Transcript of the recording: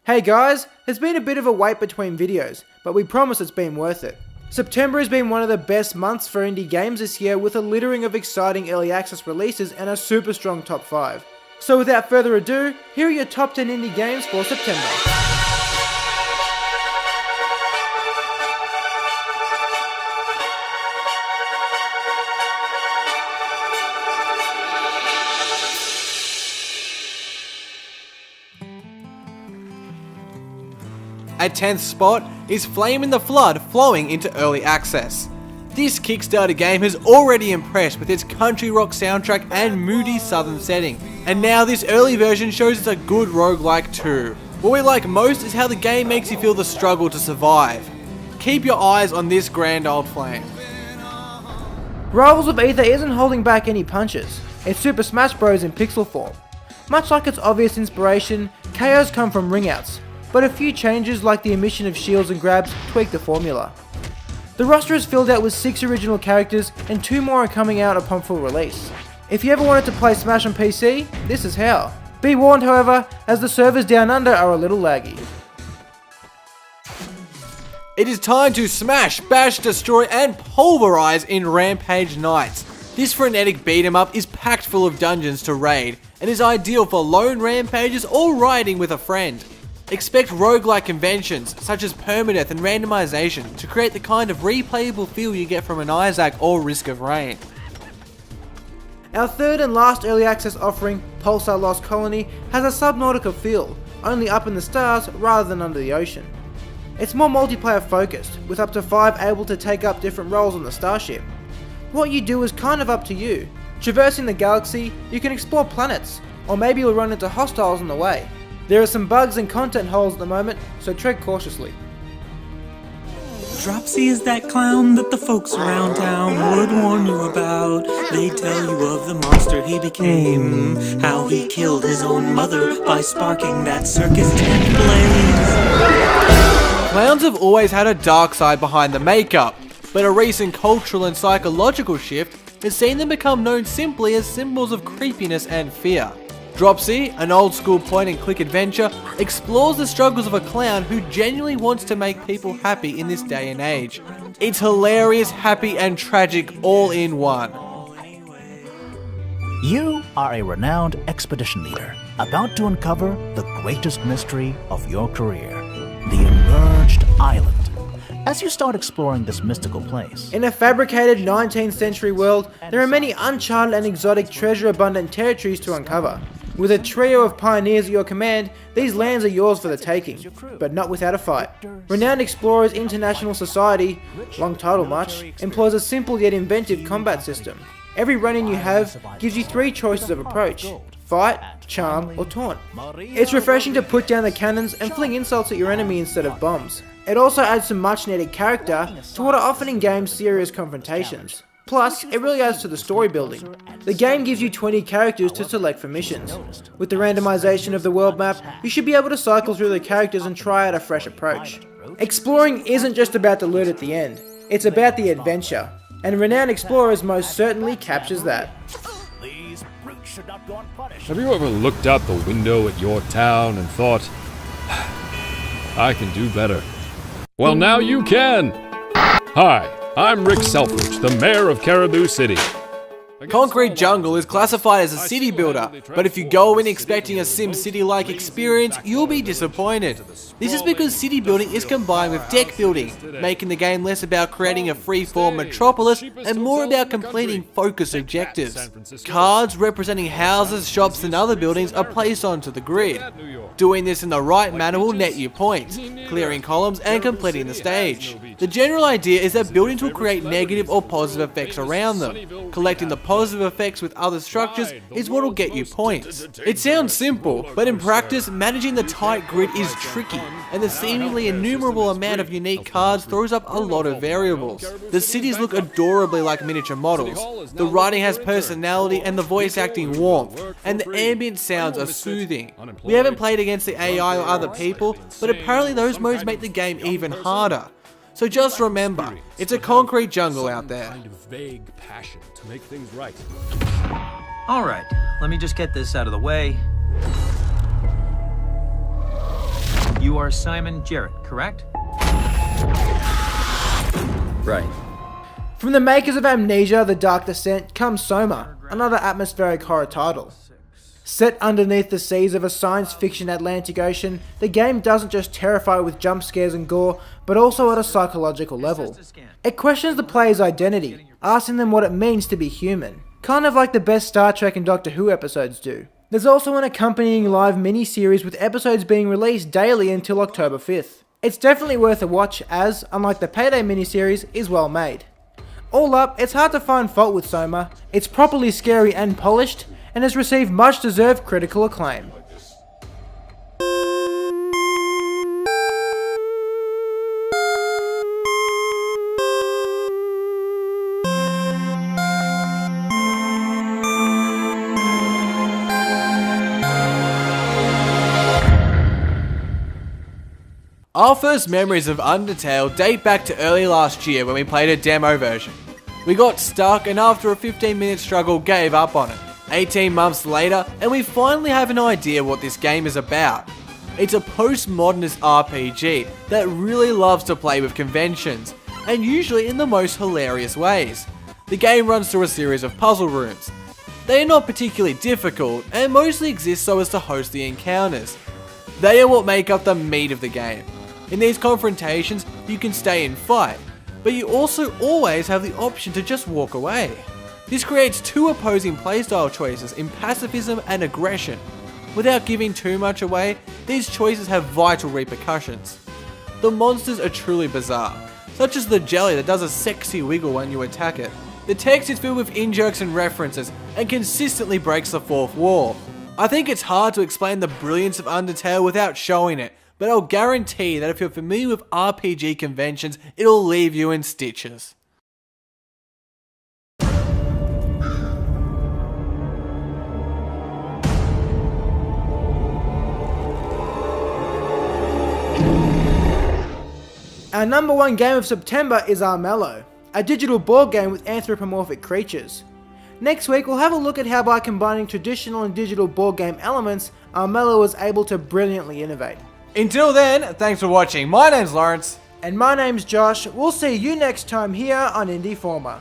Hey guys, there's been a bit of a wait between videos, but we promise it's been worth it. September has been one of the best months for indie games this year, with a littering of exciting early access releases and a super strong top 5. So without further ado, here are your top 10 indie games for September. At 10th spot is Flame in the Flood, flowing into early access. This Kickstarter game has already impressed with its country rock soundtrack and moody southern setting, and now this early version shows it's a good roguelike too. What we like most is how the game makes you feel the struggle to survive. Keep your eyes on this grand old flame. Rivals of Ether isn't holding back any punches. It's Super Smash Bros in pixel form. Much like its obvious inspiration, KOs come from ringouts, but a few changes like the omission of shields and grabs tweak the formula. The roster is filled out with 6 original characters and 2 more are coming out upon full release. If you ever wanted to play Smash on PC, this is how. Be warned however, as the servers down under are a little laggy. It is time to smash, bash, destroy and pulverize in Rampage Nights. This frenetic beat 'em up is packed full of dungeons to raid and is ideal for lone rampages or riding with a friend. Expect roguelike conventions such as permadeath and randomization to create the kind of replayable feel you get from an Isaac or Risk of Rain. Our third and last early access offering, Pulsar Lost Colony, has a Subnautica feel, only up in the stars rather than under the ocean. It's more multiplayer focused, with up to 5 able to take up different roles on the starship. What you do is kind of up to you. Traversing the galaxy, you can explore planets, or maybe you'll run into hostiles on the way. There are some bugs and content holes at the moment, so tread cautiously. Dropsy is that clown that the folks around town would warn you about. They tell you of the monster he became, how he killed his own mother by sparking that circus tent blaze. Clowns have always had a dark side behind the makeup, but a recent cultural and psychological shift has seen them become known simply as symbols of creepiness and fear. Dropsy, an old school point and click adventure, explores the struggles of a clown who genuinely wants to make people happy in this day and age. It's hilarious, happy and tragic all in one. You are a renowned expedition leader, about to uncover the greatest mystery of your career, the Emerged Island. As you start exploring this mystical place, in a fabricated 19th century world, there are many uncharted and exotic treasure-abundant territories to uncover. With a trio of pioneers at your command, these lands are yours for the taking, but not without a fight. Renowned Explorers International Society, long title much, employs a simple yet inventive combat system. Every run-in you have gives you 3 choices of approach: fight, charm, or taunt. It's refreshing to put down the cannons and fling insults at your enemy instead of bombs. It also adds some much needed character to what are often in games serious confrontations. Plus, it really adds to the story building. The game gives you 20 characters to select for missions. With the randomization of the world map, you should be able to cycle through the characters and try out a fresh approach. Exploring isn't just about the loot at the end, it's about the adventure, and Renowned Explorers most certainly captures that. Have you ever looked out the window at your town and thought, I can do better? Well, now you can! Hi, I'm Rick Selfridge, the mayor of Caribou City. Concrete Jungle is classified as a city builder, but if you go in expecting a SimCity-like experience, you'll be disappointed. This is because city building is combined with deck building, making the game less about creating a free-form metropolis and more about completing focused objectives. Cards representing houses, shops and other buildings are placed onto the grid. Doing this in the right manner will net you points, clearing columns and completing the stage. The general idea is that buildings will create negative or positive effects around them. Collecting the positive effects with other structures is what will get you points. It sounds simple, but in practice, managing the tight grid is tricky, and the seemingly innumerable amount of unique cards throws up a lot of variables. The cities look adorably like miniature models, the writing has personality and the voice acting warmth, and the ambient sounds are soothing. We haven't played against the AI or other people, but apparently those modes make the game even harder. So just remember, it's a concrete jungle out there. Vague passion to make things right. Alright, let me just get this out of the way. You are Simon Jarrett, correct? Right. From the makers of Amnesia: The Dark Descent comes Soma, another atmospheric horror title. Set underneath the seas of a science fiction Atlantic Ocean, the game doesn't just terrify with jump scares and gore, but also at a psychological level. It questions the player's identity, asking them what it means to be human, kind of like the best Star Trek and Doctor Who episodes do. There's also an accompanying live mini-series with episodes being released daily until October 5th. It's definitely worth a watch as, unlike the Payday miniseries, is well made. All up, it's hard to find fault with Soma. It's properly scary and polished, and has received much deserved critical acclaim. Our first memories of Undertale date back to early last year when we played a demo version. We got stuck and after a 15-minute struggle gave up on it. 18 months later, and we finally have an idea what this game is about. It's a postmodernist RPG that really loves to play with conventions, and usually in the most hilarious ways. The game runs through a series of puzzle rooms. They are not particularly difficult, and mostly exist so as to host the encounters. They are what make up the meat of the game. In these confrontations, you can stay and fight, but you also always have the option to just walk away. This creates two opposing playstyle choices in pacifism and aggression. Without giving too much away, these choices have vital repercussions. The monsters are truly bizarre, such as the jelly that does a sexy wiggle when you attack it. The text is filled with in-jokes and references, and consistently breaks the fourth wall. I think it's hard to explain the brilliance of Undertale without showing it, but I'll guarantee that if you're familiar with RPG conventions, it'll leave you in stitches. Our number one game of September is Armello, a digital board game with anthropomorphic creatures. Next week we'll have a look at how by combining traditional and digital board game elements, Armello was able to brilliantly innovate. Until then, thanks for watching. My name's Lawrence. And my name's Josh. We'll see you next time here on Indieformed.